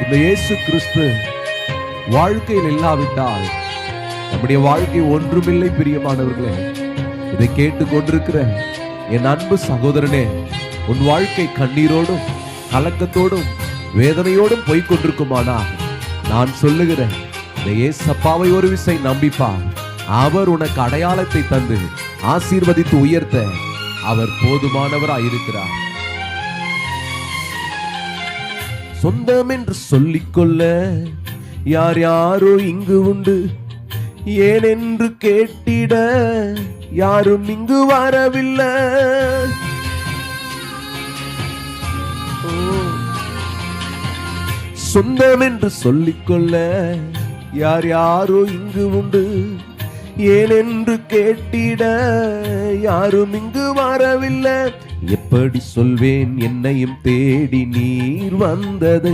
இந்த இயேசு கிறிஸ்து வாழ்க்கையில் இல்லாவிட்டால் நம்முடைய வாழ்க்கை ஒன்றுமில்லை. பிரியமானவர்களே, இதை கேட்டுக் கொண்டிருக்கிற என் அன்பு சகோதரனே, உன் வாழ்க்கை கண்ணீரோடும் கலக்கத்தோடும் வேதனையோடும் போய்கொண்டிருக்குமானால் நான் சொல்லுகிறேன், இந்த ஏசப்பாவை ஒரு விசை நம்பிப்பார். அவர் உனக்கு அடையாளத்தை தந்து ஆசீர்வதித்து உயர்த்த அவர் போதுமானவராயிருக்கிறார். சொந்தம் என்று சொல்லிக்கொள்ள யார் யாரோ இங்கு உண்டு, ஏனென்று கேட்டிட யாரும் இங்கு வரவில்லை. சொந்தம் என்று சொல்லிக்கொள்ள யார் யாரோ இங்கு உண்டு, ஏனென்று கேட்டிட யாரும் இங்கு வரவில்லை. எப்படி சொல்வேன் என்னையும் தேடி நீர் வந்ததை,